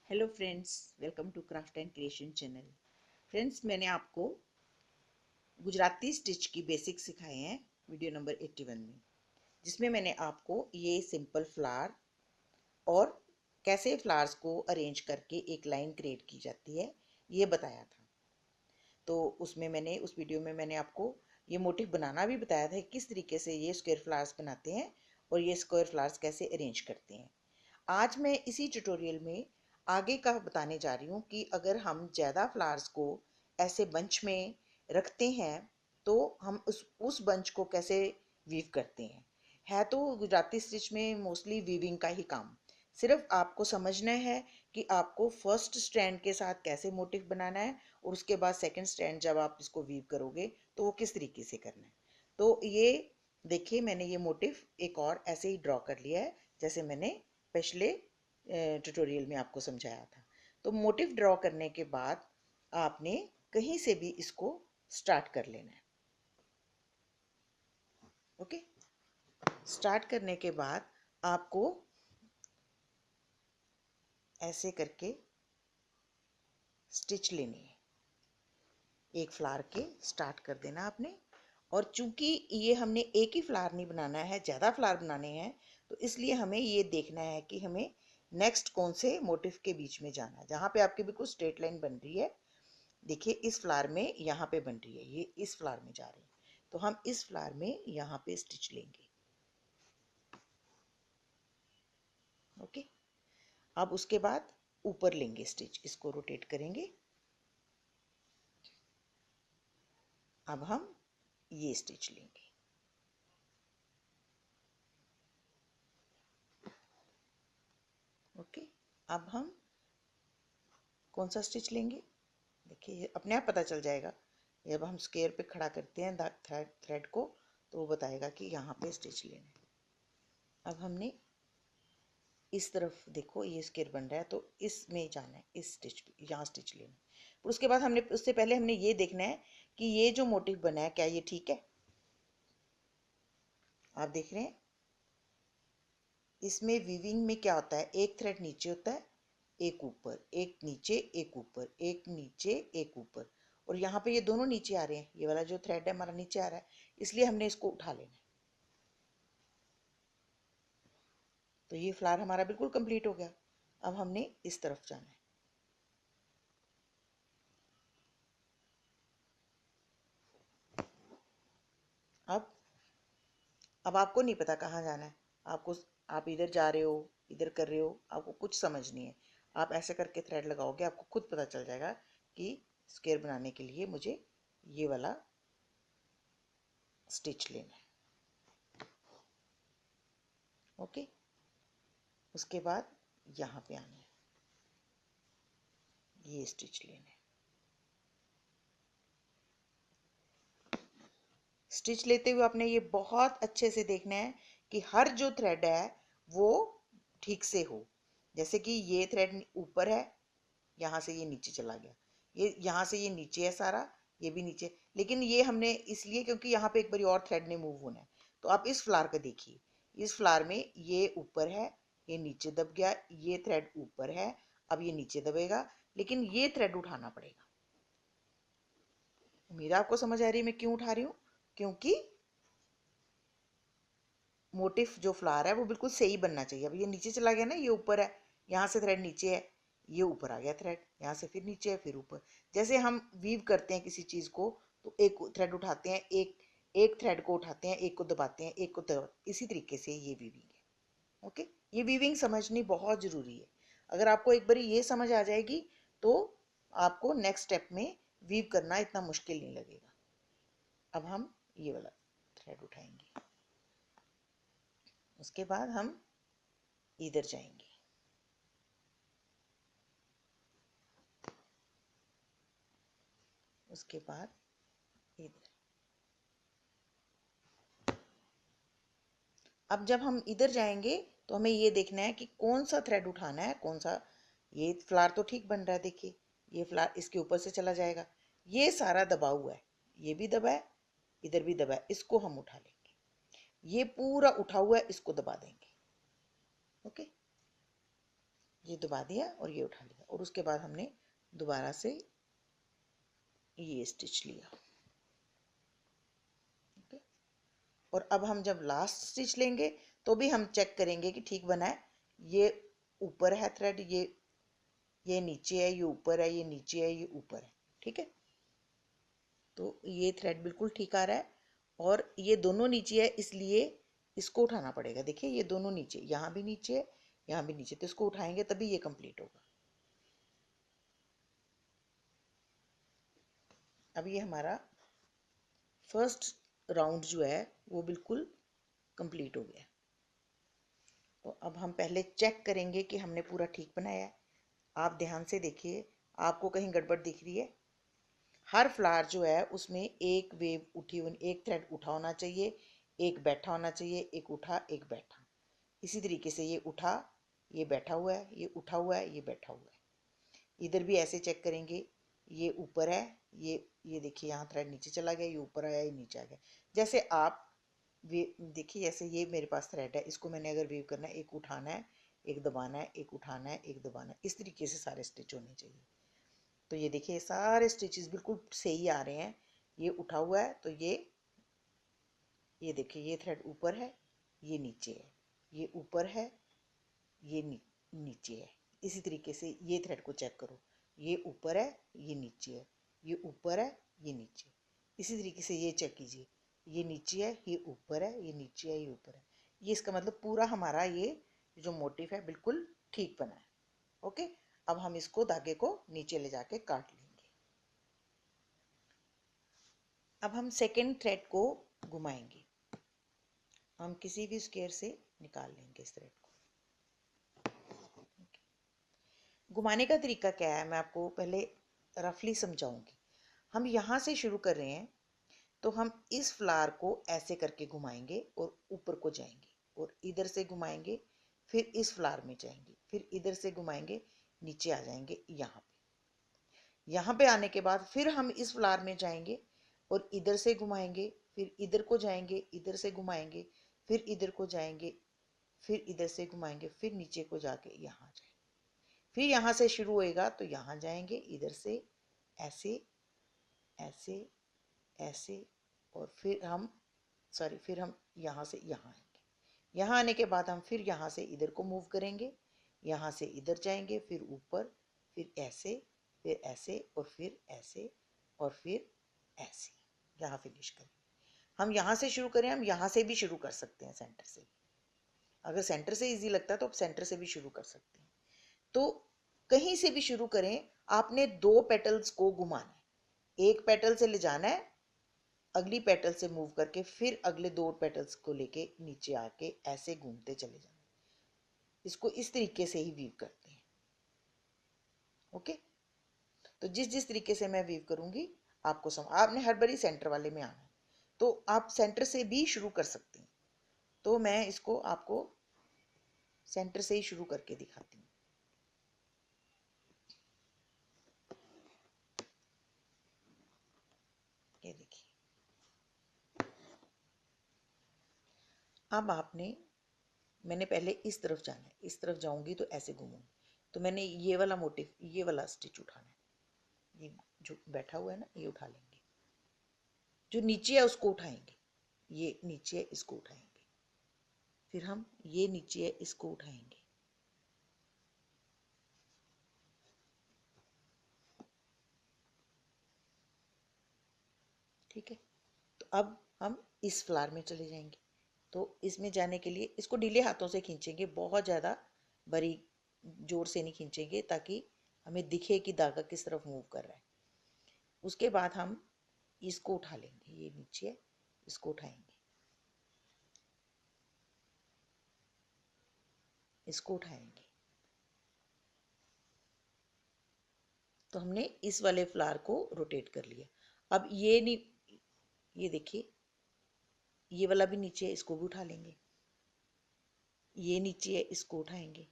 Hello friends, welcome to craft and creation channel. Friends, मैंने आपको Gujarati stitch की basics सिखाए हैं वीडियो नंबर 81 में, जिसमें मैंने आपको ये सिंपल फ्लावर और कैसे फ्लावर्स को अरेंज करके एक लाइन क्रिएट की जाती है ये बताया था। तो उस वीडियो में मैंने आपको ये मोटिव बनाना भी बताया था, किस तरीके से ये स्क्वायर फ्लावर्स बनाते हैं और ये स्क्वायर फ्लावर्स कैसे अरेंज करते हैं। आज मैं इसी ट्यूटोरियल में आगे का बताने जा रही हूँ कि अगर हम ज़्यादा फ्लावर्स को ऐसे बंच में रखते हैं तो हम उस बंच को कैसे वीव करते हैं। है तो गुजराती स्टिच में मोस्टली वीविंग का ही काम, सिर्फ आपको समझना है कि आपको फर्स्ट स्ट्रैंड के साथ कैसे मोटिव बनाना है और उसके बाद सेकंड स्ट्रैंड जब आप इसको वीव करोगे तो वो किस तरीके से करना है। तो ये देखिए, मैंने ये मोटिव एक और ऐसे ही ड्रॉ कर लिया है जैसे मैंने पिछले ट्यूटोरियल में आपको समझाया था। तो मोटिव ड्रॉ करने के बाद आपने कहीं से भी इसको स्टार्ट कर लेना है। ओके, स्टार्ट करने के बाद आपको ऐसे करके स्टिच लेनी है, एक फ्लावर के स्टार्ट कर देना आपने। और चूंकि ये हमने एक ही फ्लावर नहीं बनाना है, ज़्यादा फ्लावर बनाने हैं, तो इसलिए हमें ये देखना है कि हमें नेक्स्ट कौन से मोटिव के बीच में जाना है। जहाँ पे आपकी बिल्कुल स्ट्रेट लाइन बन रही है, देखिए इस फ्लावर में यहाँ पे बन रही है, ये इस फ्लावर में जा रही है, तो हम इस फ्लावर में यहाँ पे स्टिच लेंगे। ओके, अब उसके बाद ऊपर लेंगे स्टिच, इसको रोटेट करेंगे। अब हम ये स्टिच लेंगे। ओके, अब हम कौन सा स्टिच लेंगे, देखिए अपने आप पता चल जाएगा। जब हम स्केयर पे खड़ा करते हैं थ्रेड को, तो वो बताएगा कि यहाँ पे स्टिच लेना है। अब हमने इस तरफ देखो ये स्केयर बन रहा है, तो इसमें जाना है, इस स्टिच पे यहाँ स्टिच लेना है। फिर उसके बाद हमने उससे पहले हमने ये देखना है कि ये जो मोटिव बना है क्या ये ठीक है। आप देख रहे हैं इसमें वीविंग में क्या होता है, एक थ्रेड नीचे होता है, एक ऊपर, एक नीचे, एक ऊपर, एक नीचे, एक ऊपर, और यहाँ पे ये दोनों नीचे आ रहे हैं। ये वाला जो थ्रेड है हमारा नीचे आ रहा है, इसलिए हमने इसको उठा लेना है। तो ये फ्लावर हमारा बिल्कुल कंप्लीट हो गया। अब हमने इस तरफ जाना है। अब आपको नहीं पता कहाँ जाना है, आपको आप इधर जा रहे हो, इधर कर रहे हो, आपको कुछ समझ नहीं है। आप ऐसे करके थ्रेड लगाओगे, आपको खुद पता चल जाएगा कि स्क्वायर बनाने के लिए मुझे ये वाला स्टिच लेना है। ओके, उसके बाद यहाँ पे आना है, ये स्टिच लेना है। स्टिच लेते हुए आपने ये बहुत अच्छे से देखना है कि हर जो थ्रेड है वो ठीक से हो। जैसे कि ये थ्रेड ऊपर है, यहाँ से ये नीचे चला गया, ये यहाँ से ये नीचे है सारा, ये भी नीचे, लेकिन ये हमने इसलिए क्योंकि यहाँ पे एक बार और थ्रेड ने मूव होना है। तो आप इस फ्लावर को देखिए, इस फ्लावर में ये ऊपर है, ये नीचे दब गया, ये थ्रेड ऊपर है, अब ये नीचे दबेगा, लेकिन ये थ्रेड उठाना पड़ेगा। उम्मीद आपको समझ आ रही है मैं क्यों उठा रही हूँ, क्योंकि मोटिफ जो फ्लावर है वो बिल्कुल सही बनना चाहिए। अब ये नीचे चला गया ना, ये ऊपर है, यहाँ से थ्रेड नीचे है, ये ऊपर आ गया थ्रेड, यहाँ से फिर नीचे है फिर ऊपर। जैसे हम वीव करते हैं किसी चीज़ को, तो एक थ्रेड उठाते हैं, एक एक थ्रेड को उठाते हैं, एक को दबाते हैं, एक को दबाते, इसी तरीके से ये वीविंग है। ओके, ये वीविंग समझनी बहुत ज़रूरी है। अगर आपको एक बारी ये समझ आ जाएगी तो आपको नेक्स्ट स्टेप में वीव करना इतना मुश्किल नहीं लगेगा। अब हम ये वाला थ्रेड उठाएंगे, उसके बाद हम इधर जाएंगे, उसके बाद इधर। अब जब हम इधर जाएंगे तो हमें ये देखना है कि कौन सा थ्रेड उठाना है, कौन सा। ये फ्लावर तो ठीक बन रहा है, देखिए ये फ्लावर इसके ऊपर से चला जाएगा, ये सारा दबा हुआ है, ये भी दबा है, इधर भी दबा है, इसको हम उठा लेंगे। ये पूरा उठा हुआ है, इसको दबा देंगे। ओके, ये दबा दिया और ये उठा लिया, और उसके बाद हमने दोबारा से ये स्टिच लिया। ओके, और अब हम जब लास्ट स्टिच लेंगे तो भी हम चेक करेंगे कि ठीक बना है। ये ऊपर है थ्रेड, ये नीचे है, ये ऊपर है, ये नीचे है, ये ऊपर है। ठीक है, तो ये थ्रेड बिल्कुल ठीक आ रहा है, और ये दोनों नीचे है इसलिए इसको उठाना पड़ेगा। देखिए ये दोनों नीचे, यहाँ भी नीचे है, यहाँ भी नीचे, तो इसको उठाएंगे तभी ये कंप्लीट होगा। अब ये हमारा फर्स्ट राउंड जो है वो बिल्कुल कंप्लीट हो गया। तो अब हम पहले चेक करेंगे कि हमने पूरा ठीक बनाया है। आप ध्यान से देखिए, आपको कहीं गड़बड़ दिख रही है? हर फ्लावर जो है उसमें एक वेव उठी हुई, एक थ्रेड उठा होना चाहिए, एक बैठा होना चाहिए, एक उठा एक बैठा। इसी तरीके से ये उठा, ये बैठा हुआ है, ये उठा हुआ है, ये बैठा हुआ है। इधर भी ऐसे चेक करेंगे, ये ऊपर है, ये देखिए यहाँ थ्रेड नीचे चला गया, ये ऊपर आया, ये नीचे आ गया। जैसे आप देखिए, जैसे ये मेरे पास थ्रेड है, इसको मैंने अगर वेव करना है, एक उठाना है, एक दबाना है, एक उठाना है, एक दबाना है, इस तरीके से सारे स्टिच होने चाहिए। तो ये देखिए सारे स्टिचेस बिल्कुल सही आ रहे हैं। ये उठा हुआ है तो ये देखिए ये थ्रेड ऊपर है, ये नीचे है, ये ऊपर है, ये नीचे है। इसी तरीके से ये थ्रेड को चेक करो, ये ऊपर है, ये नीचे है, ये ऊपर है, ये नीचे। इसी तरीके से ये चेक कीजिए, ये नीचे है, ये ऊपर है, ये नीचे है, ये ऊपर है। ये इसका मतलब पूरा हमारा ये जो मोटिफ है बिल्कुल ठीक बना है। ओके, अब हम इसको धागे को नीचे ले जाके काट लेंगे। अब हम सेकेंड थ्रेड को घुमाएंगे, हम किसी भी स्क्वायर से निकाल लेंगे इस थ्रेड को। घुमाने का तरीका क्या है मैं आपको पहले रफली समझाऊंगी। हम यहाँ से शुरू कर रहे हैं, तो हम इस फ्लावर को ऐसे करके घुमाएंगे और ऊपर को जाएंगे, और इधर से घुमाएंगे, फिर इस फ्लावर में जाएंगे, फिर इधर से घुमाएंगे, नीचे आ जाएंगे यहाँ पे। यहाँ पे आने के बाद फिर हम इस फ्लावर में जाएंगे और इधर से घुमाएंगे, फिर इधर को जाएंगे, इधर से घुमाएंगे, फिर इधर को जाएंगे, फिर इधर से घुमाएंगे, फिर नीचे को जाके यहाँ जाएंगे, फिर यहाँ से शुरू होएगा तो यहाँ जाएंगे, इधर से ऐसे ऐसे ऐसे, और फिर हम यहाँ से यहाँ आएंगे। यहाँ आने के बाद हम फिर यहाँ से इधर को मूव करेंगे, यहाँ से इधर जाएंगे, फिर ऊपर, फिर ऐसे, फिर ऐसे, और फिर ऐसे, और फिर ऐसे, यहाँ फिनिश करेंगे। हम यहाँ से शुरू करें, हम यहाँ से भी शुरू कर सकते हैं, सेंटर से। अगर सेंटर से इजी लगता है तो आप सेंटर से भी शुरू कर सकते हैं। तो कहीं से भी शुरू करें, आपने दो पेटल्स को घुमाना है, एक पेटल से ले जाना है, अगली पेटल से मूव करके फिर अगले दो पेटल्स को लेके नीचे आके ऐसे घूमते चले जाना। इसको इस तरीके से ही वीव करते हैं। ओके, तो जिस जिस तरीके से मैं वीव करूंगी आपको आपने हर बारी सेंटर वाले में आना है, तो आप सेंटर से भी शुरू कर सकते हैं। तो मैं इसको आपको सेंटर से ही शुरू करके दिखाती हूँ। ये देखिए, अब मैंने पहले इस तरफ जाना है, इस तरफ जाऊंगी तो ऐसे घूमूंगी, तो मैंने ये वाला मोटिव, ये वाला स्टिच उठाना है, ये जो बैठा हुआ है ना ये उठा लेंगे, जो नीचे है उसको उठाएंगे, ये नीचे है इसको उठाएंगे, फिर हम ये नीचे है इसको उठाएंगे, ठीक है। तो अब हम इस फ्लावर में चले जाएंगे, तो इसमें जाने के लिए इसको ढीले हाथों से खींचेंगे, बहुत ज़्यादा बारीक जोर से नहीं खींचेंगे, ताकि हमें दिखे कि धागा किस तरफ मूव कर रहा है। उसके बाद हम इसको उठा लेंगे, ये नीचे है इसको उठाएंगे, इसको उठाएंगे, तो हमने इस वाले फ्लावर को रोटेट कर लिया। अब ये नहीं, ये देखिए ये वाला भी नीचे है, इसको भी उठा लेंगे, ये नीचे है इसको उठाएंगे।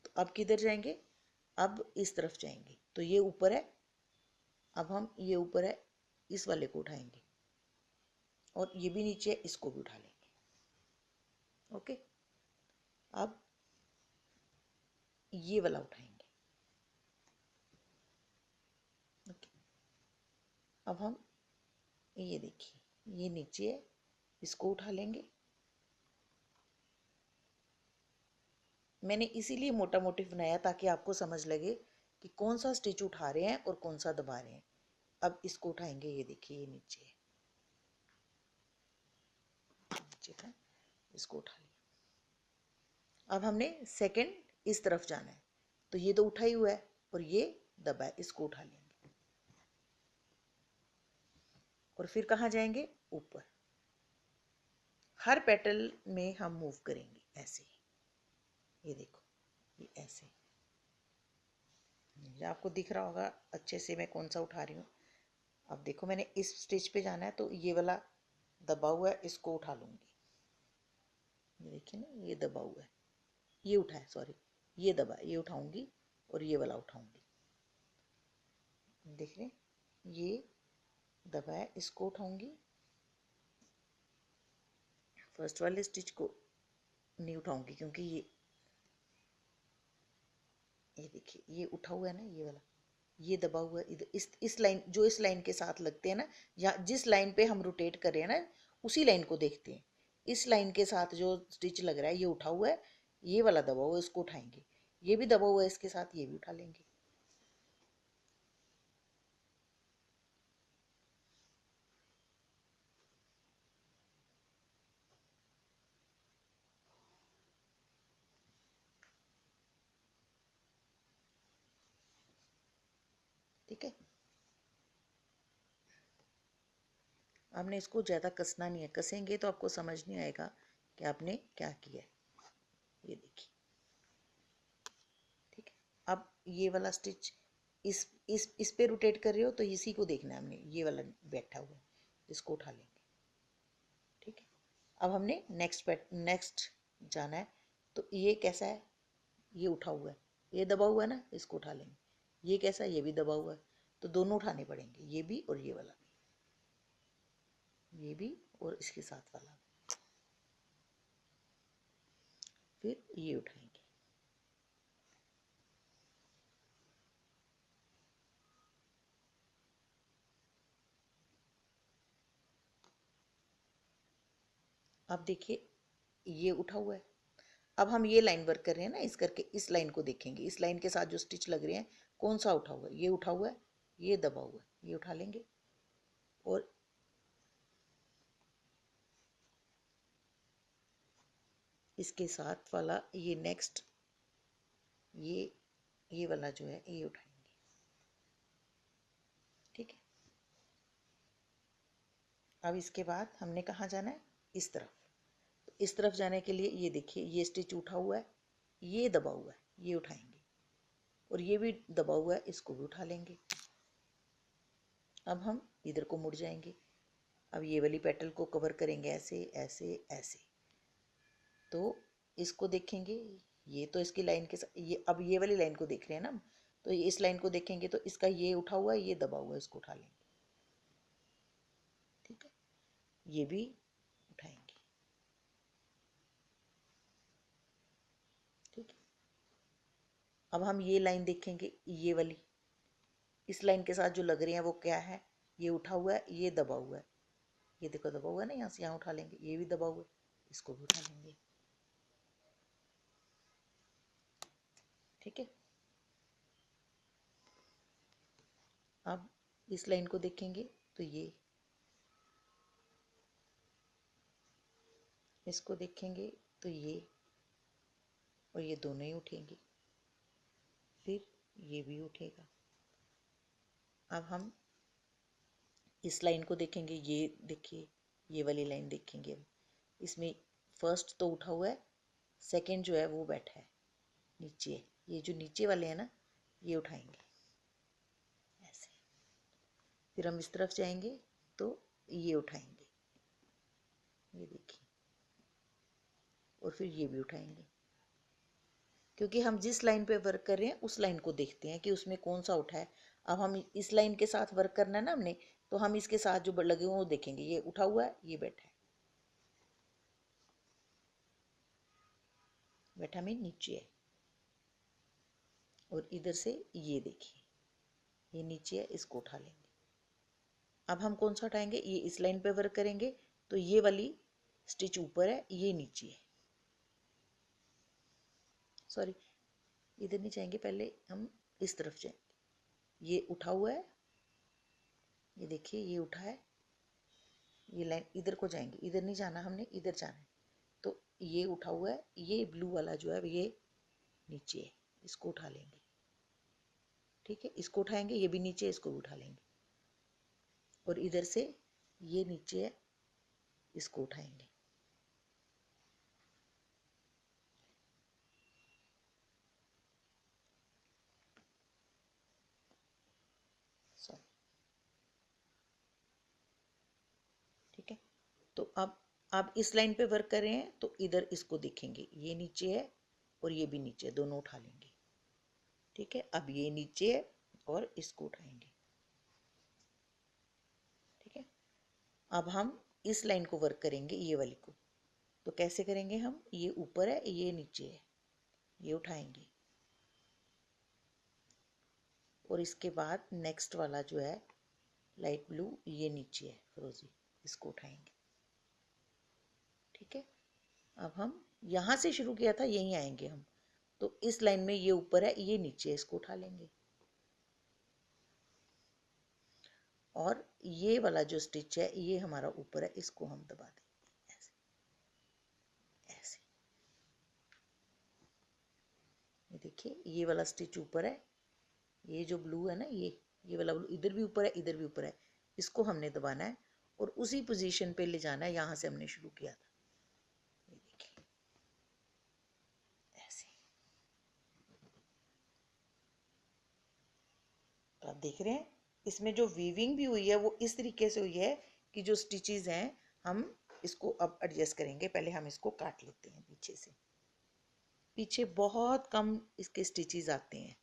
तो अब किधर जाएंगे, अब इस तरफ जाएंगे, तो ये ऊपर है, अब हम ये ऊपर है इस वाले को उठाएंगे, और ये भी नीचे है इसको भी उठा लेंगे। ओके, अब ये वाला उठाएंगे। ओके, अब हम ये देखिए ये नीचे है, इसको उठा लेंगे। मैंने इसीलिए मोटा मोटिव बनाया ताकि आपको समझ लगे कि कौन सा स्टिच उठा रहे हैं और कौन सा दबा रहे हैं। अब इसको उठाएंगे, ये देखिए ये नीचे है, नीचे था, इसको उठा लिया। अब हमने सेकंड इस तरफ जाना है, तो ये तो उठा ही हुआ है और ये दबा है, इसको उठा लेंगे। और फिर कहाँ जाएंगे? ऊपर। हर पेटल में हम मूव करेंगे ऐसे, ये देखो ये ऐसे। ये आपको दिख रहा होगा अच्छे से मैं कौन सा उठा रही हूँ। अब देखो मैंने इस स्टिच पे जाना है तो ये वाला दबा हुआ है, इसको उठा लूंगी। ये देखिए ना, ये दबा हुआ है, ये उठा है, सॉरी ये दबा, ये उठाऊंगी और ये वाला उठाऊंगी। देख रहे, ये दबा है, इसको उठाऊंगी। फर्स्ट वाले स्टिच को नहीं उठाऊंगी क्योंकि ये देखिए ये उठा हुआ है ना, ये वाला, ये दबा हुआ है इधर, इस लाइन, जो इस लाइन के साथ लगते हैं ना, या जिस लाइन पे हम रोटेट कर रहे हैं ना, उसी लाइन को देखते हैं। इस लाइन के साथ जो स्टिच लग रहा है ये उठा हुआ है, ये वाला दबा हुआ है, इसको उठाएंगे। ये भी दबा हुआ है इसके साथ, ये भी उठा लेंगे। ठीक है, आपने इसको ज़्यादा कसना नहीं है, कसेंगे तो आपको समझ नहीं आएगा कि आपने क्या किया है। ये देखिए, ठीक है। अब ये वाला स्टिच इस पे रोटेट कर रहे हो तो इसी को देखना है हमने, ये वाला बैठा हुआ है, इसको उठा लेंगे। ठीक है, अब हमने नेक्स्ट जाना है। तो ये कैसा है? ये उठा हुआ है, ये दबा हुआ है ना, इसको उठा लेंगे। ये कैसा है? ये भी दबा हुआ है, तो दोनों उठाने पड़ेंगे, ये भी और ये वाला भी, ये भी और इसके साथ वाला भी। फिर ये उठाएंगे। अब देखिए ये उठा हुआ है। अब हम ये लाइन वर्क कर रहे हैं ना, इस करके इस लाइन को देखेंगे, इस लाइन के साथ जो स्टिच लग रहे हैं कौन सा उठा हुआ है? ये उठा हुआ है, ये दबा हुआ है, ये उठा लेंगे। और इसके साथ वाला ये नेक्स्ट, ये वाला जो है ये उठाएंगे। ठीक है, अब इसके बाद हमने कहाँ जाना है? इस तरफ। तो इस तरफ जाने के लिए ये देखिए ये स्टिच उठा हुआ है, ये दबा हुआ है, ये उठाएंगे। और ये भी दबा हुआ है, इसको भी उठा लेंगे। अब हम इधर को मुड़ जाएंगे। अब ये वाली पेटल को कवर करेंगे ऐसे ऐसे ऐसे। तो इसको देखेंगे, ये तो इसकी लाइन के साथ, ये अब ये वाली लाइन को देख रहे हैं ना हम, तो इस लाइन को देखेंगे तो इसका ये उठा हुआ है, ये दबा हुआ है, इसको उठा लेंगे। ठीक है, ये भी उठाएंगे। ठीक है, अब हम ये लाइन देखेंगे, ये वाली, इस लाइन के साथ जो लग रही है वो क्या है? ये उठा हुआ है, ये दबा हुआ है, ये देखो दबा हुआ है ना, यहाँ से यहाँ उठा लेंगे। ये भी दबा हुआ है, इसको भी उठा लेंगे। ठीक है, अब इस लाइन को देखेंगे तो ये, इसको देखेंगे तो ये, और ये दोनों ही उठेंगे। फिर ये भी उठेगा। अब हम इस लाइन को देखेंगे, ये देखिए ये वाली लाइन देखेंगे। अब इसमें फर्स्ट तो उठा हुआ है, सेकंड जो है वो बैठा है नीचे। ये जो नीचे वाले हैं ना, ये उठाएंगे ऐसे। फिर हम इस तरफ जाएंगे तो ये उठाएंगे, ये देखिए। और फिर ये भी उठाएंगे, क्योंकि हम जिस लाइन पे वर्क कर रहे हैं उस लाइन को देखते हैं कि उसमें कौन सा उठा है। अब हम इस लाइन के साथ वर्क करना है ना हमने, तो हम इसके साथ जो लगे हुए वो देखेंगे, ये उठा हुआ है, ये बैठा है। बैठा में नीचे है। और इधर से ये देखिए ये नीचे है, इसको उठा लेंगे। अब हम कौन सा उठाएंगे, ये इस लाइन पे वर्क करेंगे तो ये वाली स्टिच ऊपर है, ये नीचे है, सॉरी इधर नहीं जाएंगे, पहले हम इस तरफ जाएंगे। ये उठा हुआ है, ये देखिए ये उठा है, ये लाइन इधर को जाएंगे, इधर नहीं जाना हमने, इधर जाना है। तो ये उठा हुआ है, ये ब्लू वाला जो है ये नीचे है, इसको उठा लेंगे। ठीक है, इसको उठाएंगे, ये भी नीचे है, इसको भी उठा लेंगे। और इधर से ये नीचे है, इसको उठाएंगे। सॉरी, ठीक है। तो अब इस लाइन पे वर्क कर रहे हैं तो इधर इसको देखेंगे, ये नीचे है और ये भी नीचे है, दोनों उठा लेंगे। ठीक है, अब ये नीचे है और इसको उठाएंगे। ठीक है, अब हम इस लाइन को वर्क करेंगे, ये वाली को। तो कैसे करेंगे हम, ये ऊपर है, ये नीचे है, ये उठाएंगे। और इसके बाद नेक्स्ट वाला जो है लाइट ब्लू, ये नीचे है फिरोजी, इसको उठाएंगे। ठीक है, अब हम यहाँ से शुरू किया था यहीं आएंगे हम। तो इस लाइन में ये ऊपर है, ये नीचे है, इसको उठा लेंगे। और ये वाला जो स्टिच है ये हमारा ऊपर है, इसको हम दबा देंगे ऐसे ऐसे। ये देखिए ये वाला स्टिच ऊपर है, ये जो ब्लू है ना, ये वाला ब्लू इधर भी ऊपर है, इधर भी ऊपर है, इसको हमने दबाना है और उसी पोजीशन पे ले जाना है, यहाँ से हमने शुरू किया था। ये देखिए ऐसे। तो आप देख रहे हैं इसमें जो वीविंग भी हुई है वो इस तरीके से हुई है कि जो स्टिचेस हैं हम इसको अब एडजस्ट करेंगे। पहले हम इसको काट लेते हैं पीछे से। पीछे बहुत कम इसके स्टिचेस आते हैं।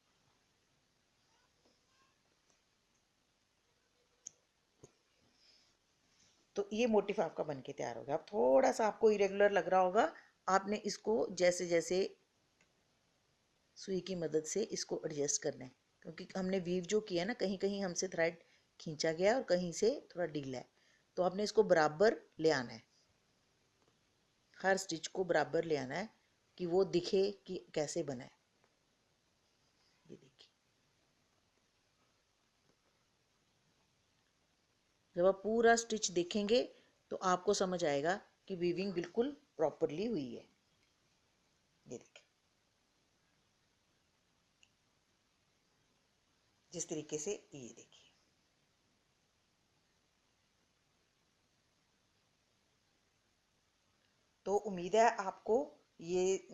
तो ये मोटिफ आपका बनके तैयार हो गया। अब थोड़ा सा आपको इरेगुलर लग रहा होगा, आपने इसको जैसे जैसे सुई की मदद से इसको एडजस्ट करना है, क्योंकि हमने वीव जो किया ना, कहीं कहीं हमसे थ्रेड खींचा गया और कहीं से थोड़ा ढीला है। तो आपने इसको बराबर ले आना है, हर स्टिच को बराबर ले आना है कि वो दिखे कि कैसे बना है। ये देखिए, जब आप पूरा स्टिच देखेंगे तो आपको समझ आएगा कि वीविंग बिल्कुल प्रॉपरली हुई है। ये देखिए जिस तरीके से, ये देखिए। तो उम्मीद है आपको ये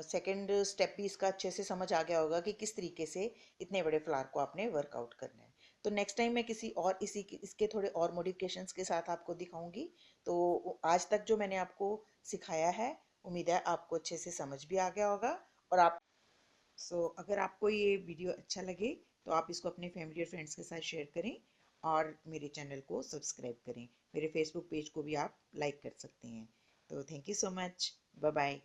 सेकंड स्टेप भी इसका अच्छे से समझ आ गया होगा कि किस तरीके से इतने बड़े फ्लावर को आपने वर्कआउट करना है। तो नेक्स्ट टाइम मैं किसी और इसके थोड़े और मॉडिफिकेशंस के साथ आपको दिखाऊंगी। तो आज तक जो मैंने आपको सिखाया है, उम्मीद है आपको अच्छे से समझ भी आ गया होगा। और आप अगर आपको ये वीडियो अच्छा लगे तो आप इसको अपने फैमिली और फ्रेंड्स के साथ शेयर करें और मेरे चैनल को सब्सक्राइब करें। मेरे फेसबुक पेज को भी आप लाइक कर सकते हैं। तो thank you so much, bye bye.